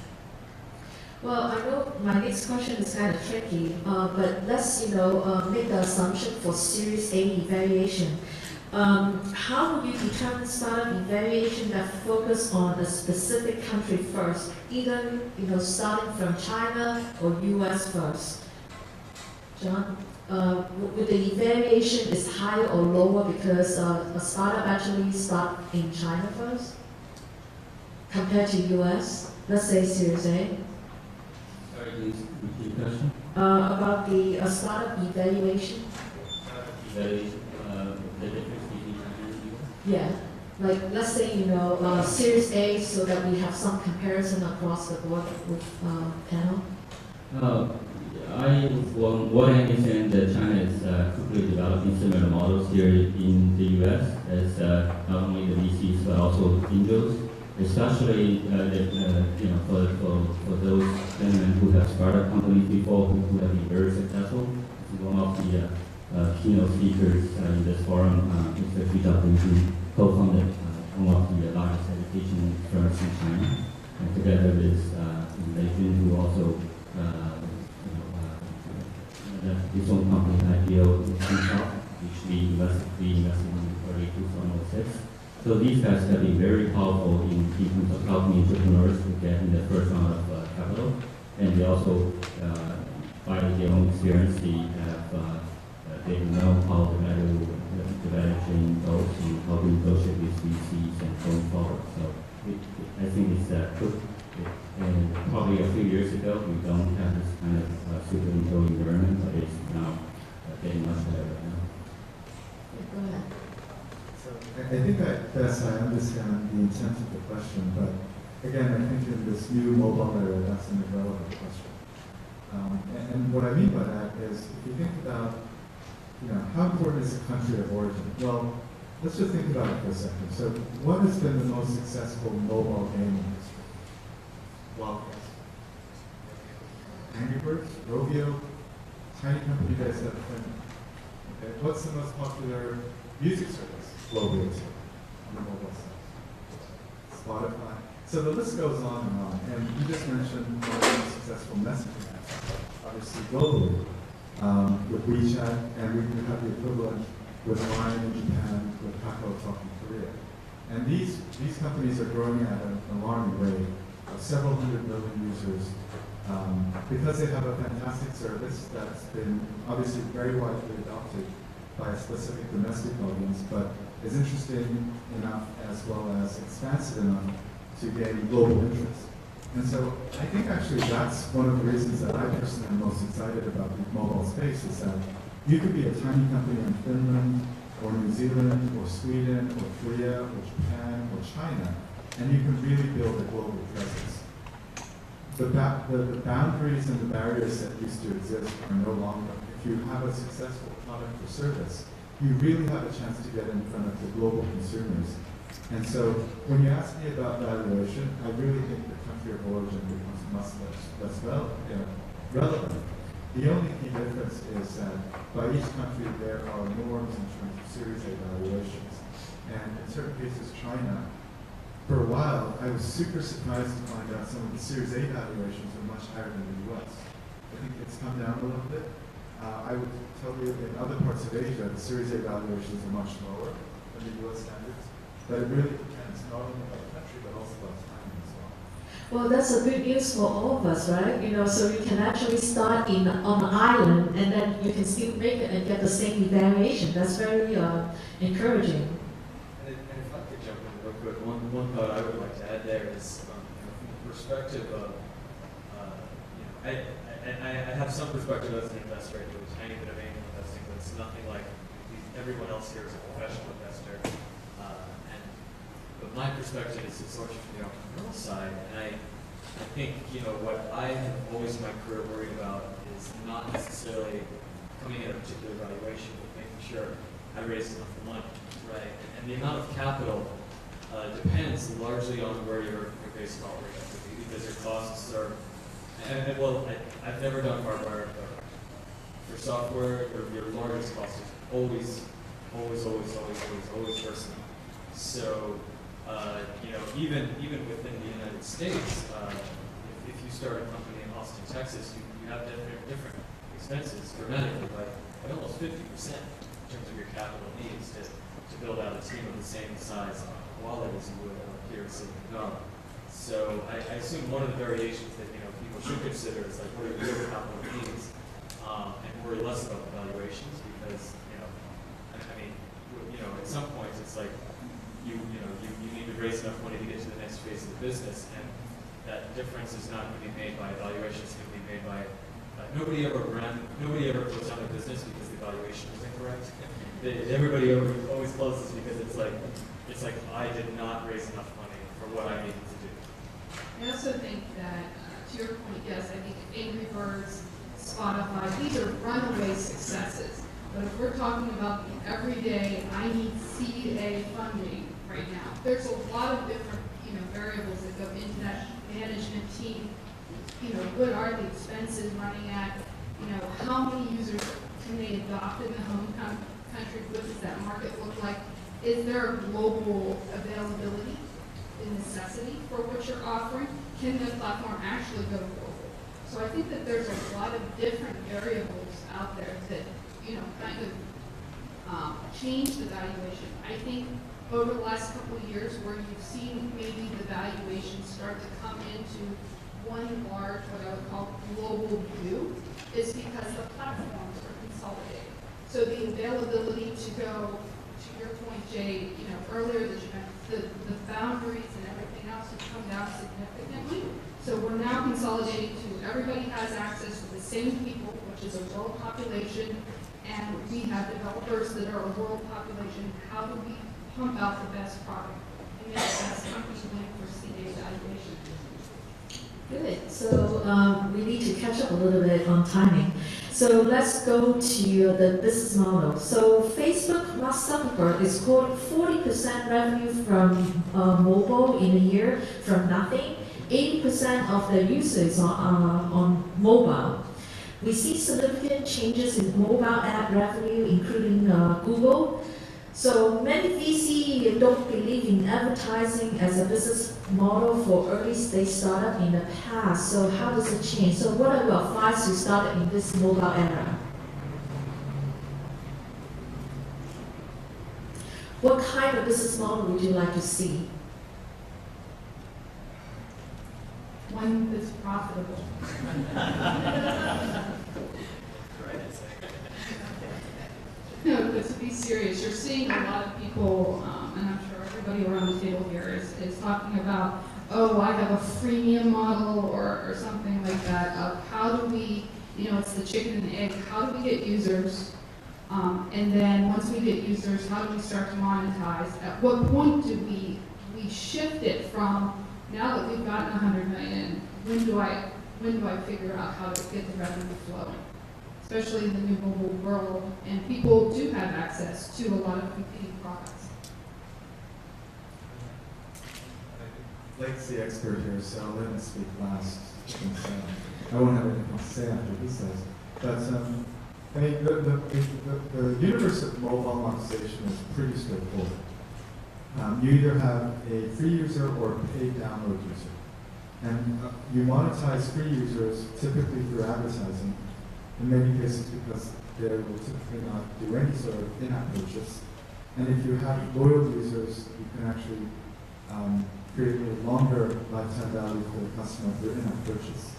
Well, I know my next question is kind of tricky, but let's make the assumption for Series A evaluation. How would you determine startup evaluation that focus on a specific country first, either starting from China or U.S. first? John, would the evaluation is higher or lower because a startup actually start in China first compared to U.S.? Let's say Series A. Sorry, can you repeat the question? About the startup evaluation. Evaluation, the difference between China and the US? Yeah, like let's say Series A, so that we have some comparison across the board with panel. What I understand that China is quickly developing similar models here in the US as not only the VCs but also angels, especially for those gentlemen who have started companies before who have been very successful. One of the keynote speakers in this forum, Mr. Xu Xiaoping, who co-founded one of the largest education firms in China, and together with Lei Jun, who also his own company IPO in Hong which we invested in early 2006. So these guys have been very powerful in terms of helping entrepreneurs to get in the first round of capital, and they also, by their own experience, they know how the value chain goes and how to negotiate with VCs and going forward. So I think it's good. And probably a few years ago, we don't have this kind of super control environment, but it's now getting much better right now. Go ahead. So I think Bess, I understand the intent of the question, but again, I think in this new mobile era, that's an irrelevant question. And what I mean by that is, if you think about, how important is the country of origin? Well, let's just think about it for a second. So what has been the most successful mobile game in history? Wild West. Angry Birds, Rovio, tiny company based out of Finland. Okay, what's the most popular music service globally on the mobile side? Spotify. So the list goes on. And you just mentioned one of the most successful messaging apps, obviously globally, with WeChat, and we have the equivalent with Line in Japan, with Caso talking Korea. And these companies are growing at an alarming rate. Several hundred million users, because they have a fantastic service that's been obviously very widely adopted by a specific domestic audience, but is interesting enough as well as expansive enough to gain global interest. And so I think actually that's one of the reasons that I personally am most excited about the mobile space is that you could be a tiny company in Finland or New Zealand or Sweden or Korea or Japan or China, and you can really build a global presence. The boundaries and the barriers that used to exist are no longer. If you have a successful product or service, you really have a chance to get in front of the global consumers. And so when you ask me about valuation, I really think the country of origin becomes much less relevant. The only key difference is that by each country there are norms in terms of Series A valuations. And in certain cases, China, for a while, I was super surprised to find out some of the Series A valuations are much higher than the US. I think it's come down a little bit. I would tell you in other parts of Asia, the Series A valuations are much lower than the US standards. But it really depends not only by the country, but also by timing as well. Well, that's a good news for all of us, right? So you can actually start on an island, and then you can still make it and get the same evaluation. That's very encouraging. And if I could jump in real quick, one thought I would like to add there is from the perspective of, I have some perspective as an investor. I do a tiny bit of angel investing, but it's nothing like everyone else here is a professional investor. But my perspective is sort of from the entrepreneurial side, and I think, what I have always in my career worried about is not necessarily coming at a particular valuation, but making sure I raise enough money, right? And the amount of capital depends largely on where your base dollar is, because your costs are, I've never done hardware, but for software, your largest cost is always personal. So, even within the United States, if you start a company in Austin, Texas, you have different expenses dramatically by almost 50% in terms of your capital needs to build out a team of the same size and quality as you would here in Silicon Valley. So I assume one of the variations that people should consider is like, what are your capital needs, and worry less about the valuations, because at some point it's like you need to raise enough money to get to the next phase of the business, and that difference is not going to be made by evaluation. It's going to be made by nobody ever goes out of business because the valuation was incorrect. Everybody always closes because it's like I did not raise enough money for what I needed to do. I also think that, to your point, yes, I think Angry Birds, Spotify, these are runaway successes. But if we're talking about the everyday, I need seed A funding right now, there's a lot of different variables that go into that management team. What are the expenses running at? How many users can they adopt in the home country? What does that market look like? Is there a global availability, the necessity for what you're offering? Can the platform actually go global? So I think that there's a lot of different variables out there that kind of change the valuation. I think over the last couple of years, where you've seen maybe the valuation start to come into one large, what I would call global view, is because the platforms are consolidating. So the availability to go, to your point, Jay, earlier that you mentioned, the boundaries and everything else has come down significantly. So we're now consolidating to everybody has access to the same people, which is a world population, and we have developers that are a world population. How do we pump out the best product and make the best company win for CA evaluation? Good. So we need to catch up a little bit on timing. So let's go to the business model. So Facebook, Mark Zuckerberg is quoting 40% revenue from mobile in a year from nothing. 80% of the users are on mobile. We see significant changes in mobile ad revenue, including Google. So many VC don't believe in advertising as a business model for early stage startup in the past. So how does it change? So what are your advice to start in this mobile era? What kind of business model would you like to see? One that's profitable. No, but to be serious, you're seeing a lot of people, and I'm sure everybody around the table here is talking about, oh, I have a freemium model or something like that, of how do we, it's the chicken and the egg, how do we get users? And then once we get users, how do we start to monetize? At what point do we shift it from, now that we've gotten 100 million, when do I figure out how to get the revenue flowing? Especially in the new mobile world, and people do have access to a lot of competing products. Blake's the expert here, so I'll let him speak last. Since, I won't have anything to say after he says. But the universe of mobile monetization is pretty straightforward. You either have a free user or a paid download user. And you monetize free users typically through advertising, in many cases because they will typically not do any sort of in-app purchase. And if you have loyal users, you can actually create a longer lifetime value for the customer through in-app purchase.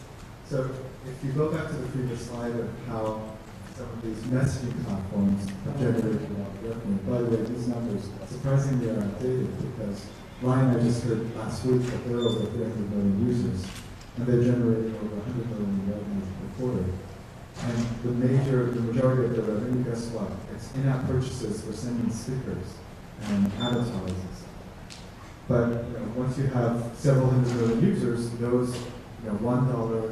So if you go back to the previous slide of how some of these messaging platforms have generated a lot of revenue. By the way, these numbers surprisingly are outdated because Ryan, I just heard last week that they're over 300 million users, and they're generating over 100 million in revenue per quarter. And the majority of their revenue, guess what? It's in-app purchases for sending stickers and advertisements. But once you have several hundred million users, those $1,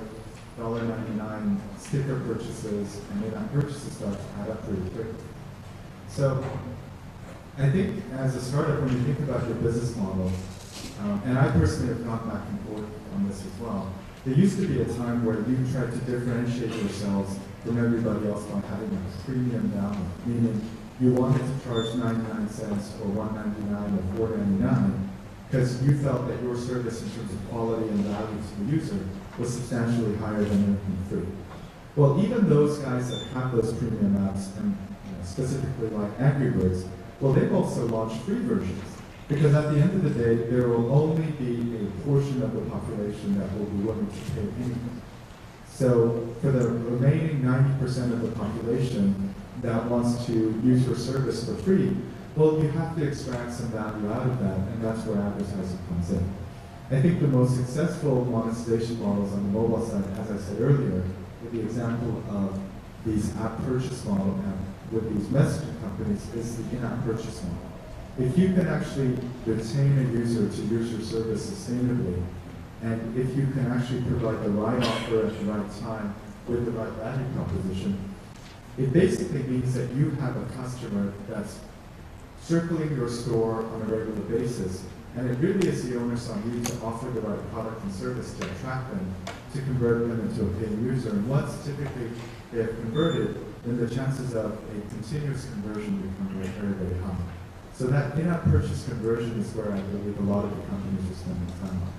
$1.99 sticker purchases, and in-app purchases start to add up pretty quickly. So I think as a startup, when you think about your business model, and I personally have gone back and forth on this as well, there used to be a time where you tried to differentiate yourselves from everybody else by having a premium download, meaning you wanted to charge 99 cents or $1.99 or $4.99 because you felt that your service in terms of quality and value to the user was substantially higher than anything free. Well, even those guys that have those premium apps, and specifically like Angry Birds, well, they've also launched free versions. Because at the end of the day, there will only be a portion of the population that will be willing to pay anything. So for the remaining 90% of the population that wants to use your service for free, well, you have to extract some value out of that, and that's where advertising comes in. I think the most successful monetization models on the mobile side, as I said earlier, with the example of these app purchase model and with these messaging companies, is the in-app purchase model. If you can actually retain a user to use your service sustainably, and if you can actually provide the right offer at the right time with the right value proposition, it basically means that you have a customer that's circling your store on a regular basis, and it really is the onus on you to offer the right product and service to attract them, to convert them into a paying user. And once typically they have converted, then the chances of a continuous conversion become very, very, very high. So that in-app purchase conversion is where I believe a lot of the companies are spending time on.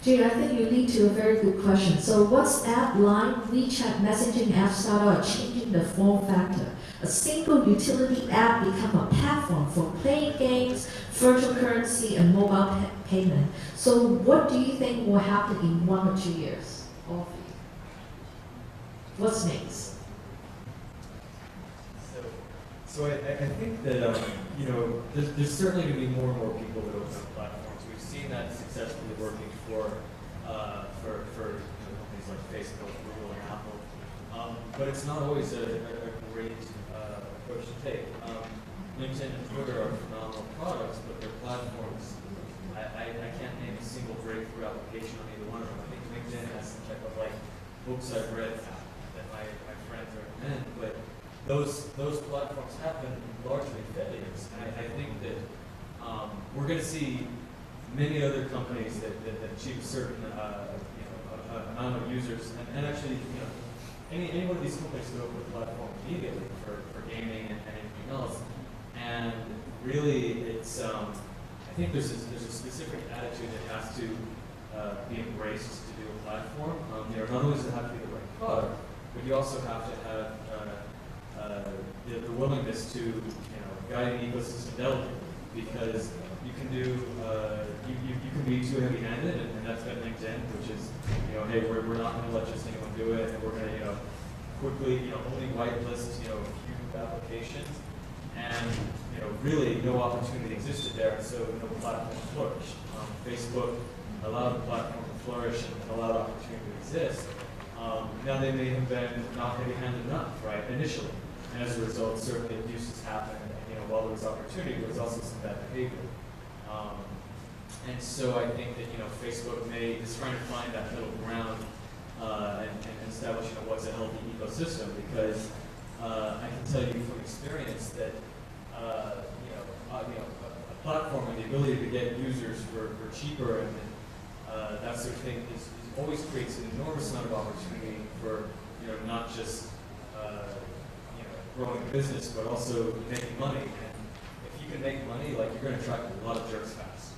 Jay, I think you lead to a very good question. So WhatsApp, Line, WeChat messaging apps started changing the form factor. A single utility app become a platform for playing games, virtual currency, and mobile payment. So what do you think will happen in 1 or 2 years? All of you. What's next? So I think that there's certainly going to be more and more people that open up platforms. We've seen that successfully working for companies like Facebook, Google, and Apple. But it's not always a great approach to take. LinkedIn and Twitter are phenomenal products, but their platforms, I can't name a single breakthrough application on either one of them. I think LinkedIn has some type of like books I've read that my friends recommend, but those platforms have been largely failures. And I think that we're going to see many other companies that achieve a certain amount of users, and actually any one of these companies could open a platform immediately for gaming and anything else. And really, it's I think there's a specific attitude that has to be embraced to do a platform. Not only does it have to be the right product, but you also have to have the willingness to guide an ecosystem delicately, because you can do you can be too heavy-handed, and that's been LinkedIn, which is hey, we're not going to let just anyone do it, and we're going to quickly only whitelist a few applications, and really no opportunity existed there, and so no platform flourished. Facebook allowed the platform to flourish and allowed opportunity to exist. Now they may have been not heavy-handed enough, right, initially. And as a result, certainly abuses happened. While there was opportunity, there was also some bad behavior. And so I think that Facebook is trying to find that middle ground and establish what's a healthy ecosystem. Because I can tell you from experience that a platform and the ability to get users for cheaper and that sort of thing is always creates an enormous amount of opportunity for not just growing a business, but also making money. And if you can make money, you're going to attract a lot of jerks fast,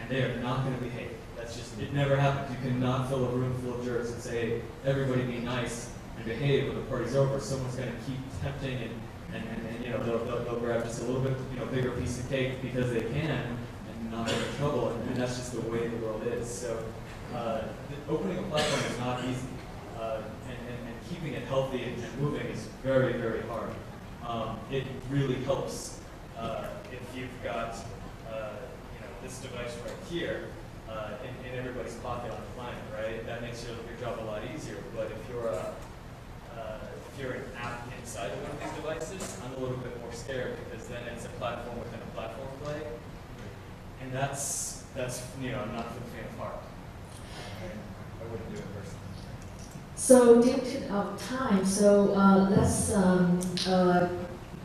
and they are not going to behave. That's just, it never happens. You cannot fill a room full of jerks and say, hey, everybody be nice and behave when the party's over. Someone's going to keep tempting and they'll grab just a little bit bigger piece of cake because they can and not get in trouble. And that's just the way the world is. So opening a platform is not easy. And keeping it healthy and moving is very, very hard. It really helps if you've got this device right here in everybody's pocket on the planet, right? That makes your job a lot easier. But if you're an app inside of one of these devices, I'm a little bit more scared, because then it's a platform within a platform play, and that's not for the faint of heart. wouldn't do it personally. So due to our time, so let's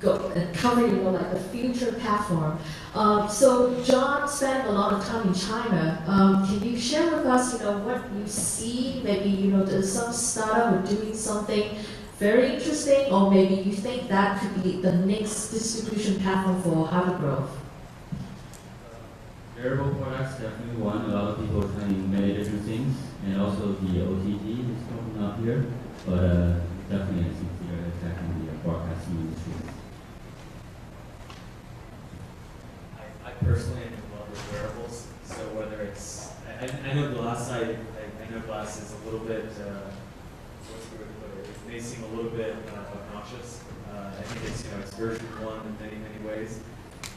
go and cover, like the future platform. So John spent a lot of time in China. Can you share with us, what you see? Maybe, there's some startup or doing something very interesting, or maybe you think that could be the next distribution platform for Hypergrowth? Wearable products definitely one. A lot of people are trying many different things, and also the OTT is coming up here. But definitely, I think they're attacking the broadcasting industry. I personally am in love with wearables. So whether it's, I know glass, I know glass is a little bit, what's the word to put it? It may seem a little bit obnoxious. I think it's, it's version 1 in many, many ways.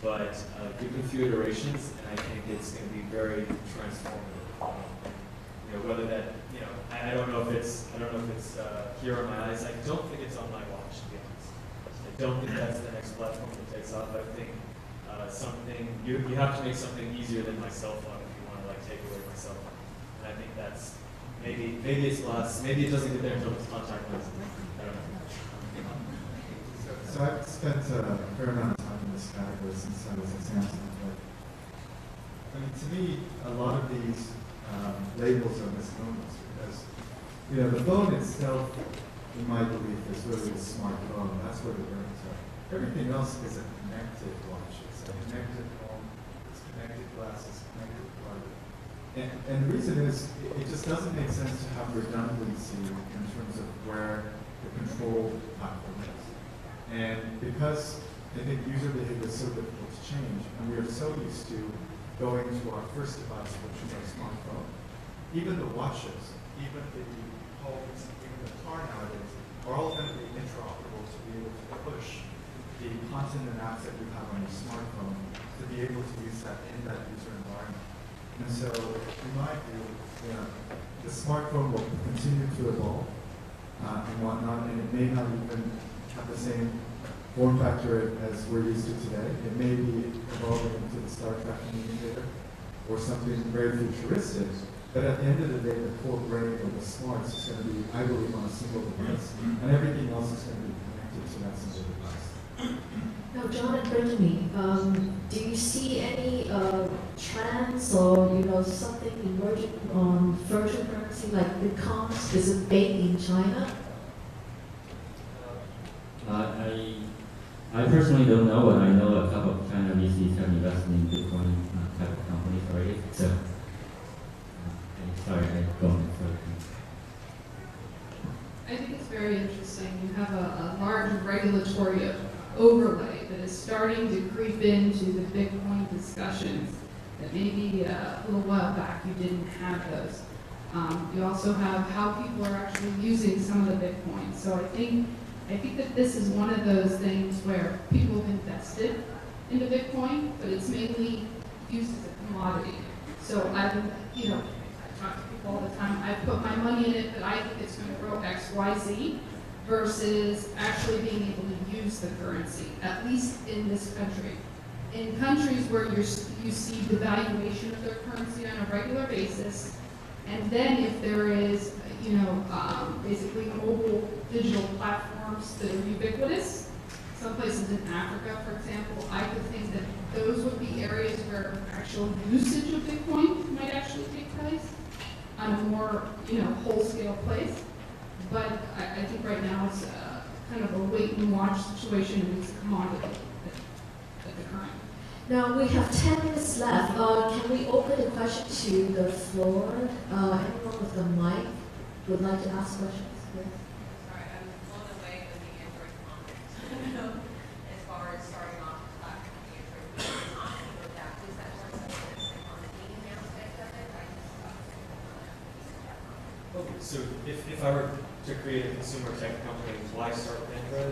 But give it a few iterations, and I think it's going to be very transformative. Whether that, I don't know if it's here on my eyes. I don't think it's on my watch, to be honest. I don't think that's the next platform that takes off. I think something you have to make something easier than my cell phone if you want to take away my cell phone. And I think that's maybe it's less. Maybe it doesn't get there until it's contact lenses. I don't know. So I've spent a fair amount of time in this category since I was at Samsung. But to me, a lot of these labels are misnomers because the phone itself, in my belief, is really a smartphone. That's where the brains are. Everything else is a connected watch. It's a connected phone. It's connected glasses. Connected plug. And the reason is it just doesn't make sense to have redundancy in terms of where the control platform is. And because I think user behavior is so difficult to change, and we are so used to going to our first device, which is our smartphone, even the watches, even the homes, even the car nowadays, are all going to be interoperable to be able to push the content and apps that you have on your smartphone to be able to use that in that user environment. And so, in my view, the smartphone will continue to evolve and whatnot, and it may not even have the same form factor as we're used to today. It may be evolving into the Star Trek communicator or something very futuristic, but at the end of the day, the core brain or the smarts is going to be, I believe, on a single device, and everything else is going to be connected to that single device. Now, John and Brittany, do you see any trends or something emerging on virtual currency like Bitcoin? Is it big in China? I personally don't know, but I know a couple of China VCs have invested in Bitcoin type of companies already. So, sorry, I don't further. I think it's very interesting. You have a large regulatory overlay that is starting to creep into the Bitcoin discussions that maybe a little while back you didn't have those. You also have how people are actually using some of the Bitcoin. So I think that this is one of those things where people have invested into Bitcoin, but it's mainly used as a commodity. So I talk to people all the time, I put my money in it, but I think it's going to grow X, Y, Z, versus actually being able to use the currency, at least in this country. In countries where you see devaluation of their currency on a regular basis, and then if there is, basically mobile digital platforms that are ubiquitous, some places in Africa, for example, I could think that those would be areas where actual usage of Bitcoin might actually take place on a more, whole-scale place. But I think right now it's kind of a wait-and-watch situation, and it's a commodity at the current. Now, we have 10 minutes left. Can we open the question to the floor? Anyone with the mic would like to ask questions? Yes. Sorry, I was blown away with the Android comment. As far as starting off the platform, the Android comment with that, is that more something on the gaming aspect of it? Okay, so if I were to create a consumer tech company, why start with Android?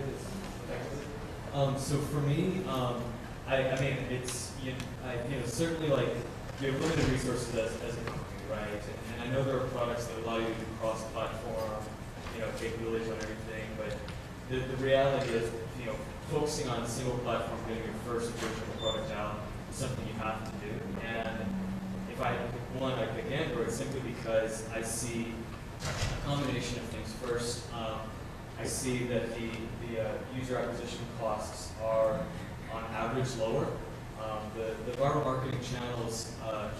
So for me, I mean, it's certainly you have limited resources as a company, right? And I know there are products that allow you to do cross-platform, capabilities on everything. But the reality is, focusing on a single platform, getting your first version of the product out, is something you have to do. And if I pick Android simply because I see a combination of things. First, I see that the user acquisition costs are on average lower. The viral marketing channels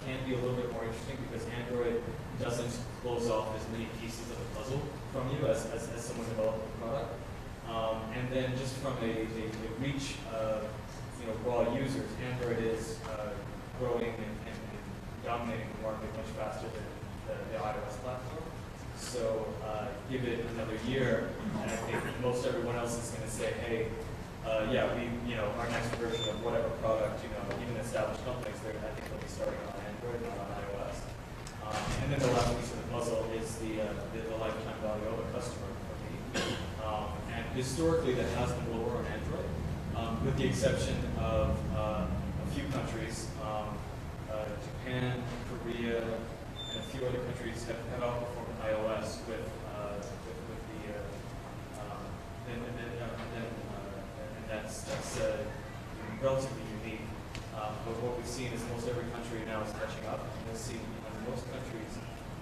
can be a little bit more interesting because Android doesn't close off as many pieces of the puzzle from you as someone developing a product. And then just from a reach of raw users, Android is growing and dominating the market much faster than the iOS platform. So give it another year, and I think most everyone else is going to say, hey, yeah, our next version of whatever product, even established companies, I think they'll be starting on Android, not on iOS. And then the last piece of the puzzle is the lifetime value of a customer for me. And historically, that has been lower on Android, with the exception of a few countries. Japan, Korea, and a few other countries have outperformed iOS with the and that's relatively unique. But what we've seen is most every country now is catching up. And you'll see in most countries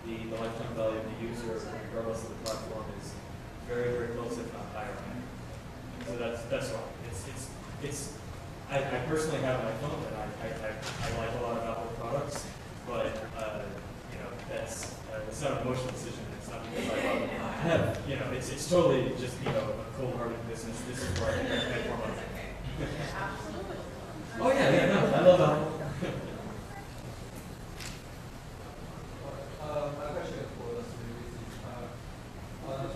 the lifetime value of the user, regardless of the platform, is very, very close, if not higher. So that's why I personally have an iPhone, and I like a lot of Apple products, but it's not an emotional decision. It's not because I have, it's totally just a cold-hearted business. This is where I make more money. Absolutely. Oh yeah, no, I love Apple. My question is for the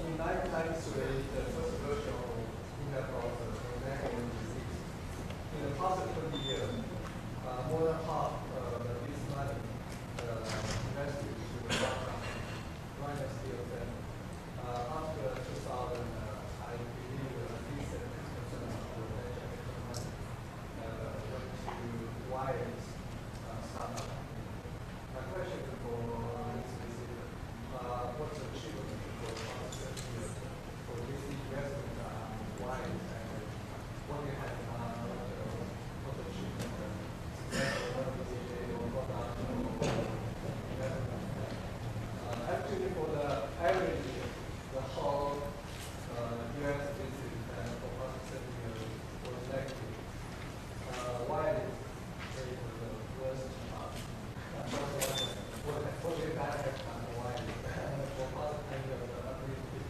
in 1993, the first version of internet browser was Mac OS. In the past 20 years, more than half the this money invested to the platform. Right now, still there. After 2000, I believe at least 10% of the venture money went to wireless startup. My question is for what's the achievement for the past 30 years for this investment on wireless and what you have what the achievement actually for the average, the whole US business for the past 30 years was negative. Wireless is the worst part. What you have on the wireless for the past 10 years, at least $50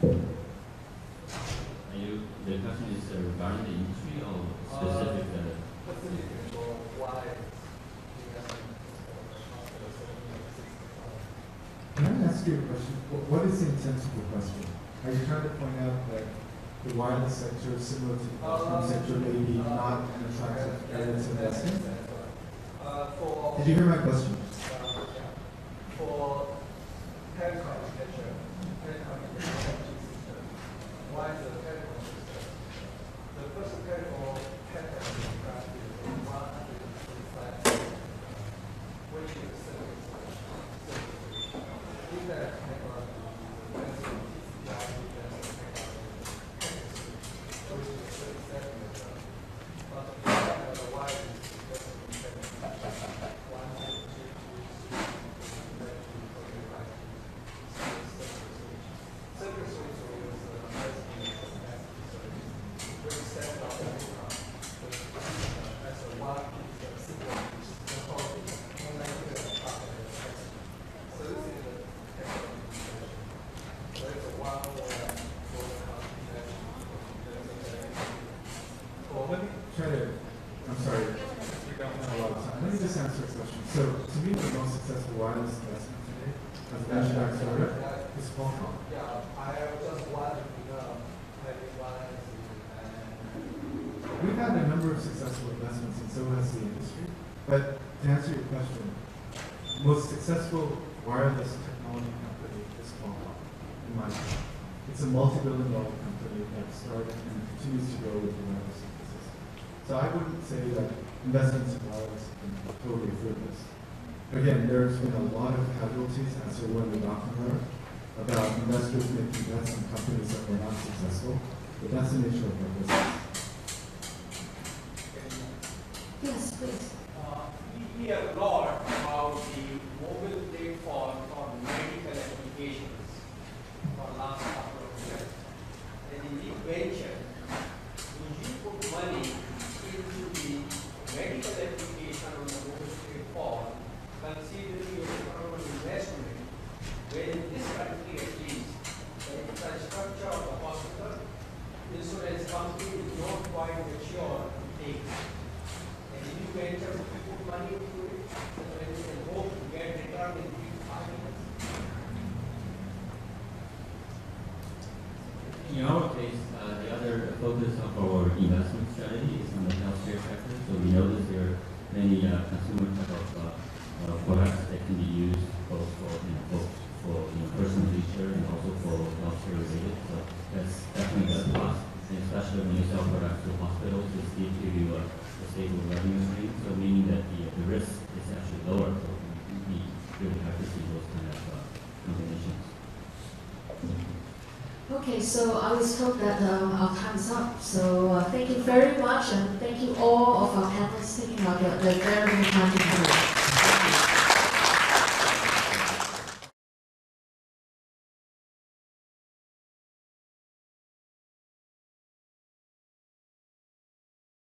billion. The question is regarding the industry or specific? Specifically for wireless. Can I ask you a question? What is the intent of the question? Are you trying to point out that the wireless sector is similar to the telecom sector, maybe not an attractive area to invest in? Did you hear my question? For telecom sector, system, why is the telecom system? The first telecom patent is granted in 135, which is service. Internet technology is the best technology, which is 37 years old. But the wireless is just 7 years old. 1, 2, 3, 4, 5, 6, 7 switch. Circuit switch is the best service, which sends out the income. As a one piece of signal, the whole online partner. So this is the technology. There is a one for the computation. Let me try to, I'm sorry, we don't have a lot of time. Let me just answer a question. So, to me, the most successful wireless investment today, as a venture backed startup, is Qualcomm. Yeah, I just wanted to know maybe why We've had a number of successful investments, and so has the industry. But to answer your question, the most successful wireless technology company is Qualcomm, in my opinion. It's a multi-billion-dollar company that started and continues to grow with the wireless ecosystem. So I wouldn't say that investments in wireless have been totally fruitless. Again, there's been a lot of casualties, as there were in the documentary, about investors making bets on companies that were not successful. But that's the nature of our business. Yes, please. we hear a lot about the mobile platform for medical applications for the last couple of years. And in this venture, would you put money into the medical application on the mobile platform, considering your return on investment, where in this country at least, the infrastructure of the hospital, insurance company is not quite mature to take. And if you venture to put money into it, then you can hope to get return in 3 to 5 years. In our case, the other focus of our investment strategy is on the healthcare sector. So we notice there are many consumer type of products that can be used both for personal leisure and also for healthcare related. So that's definitely a plus, and especially when you sell products to hospitals, it's give you a stable revenue stream. So meaning that the risk is actually lower. So we really have to see those kind of combinations. Okay, so I was told that our time is up. So thank you very much, and thank you all of our panelists taking out the very good time to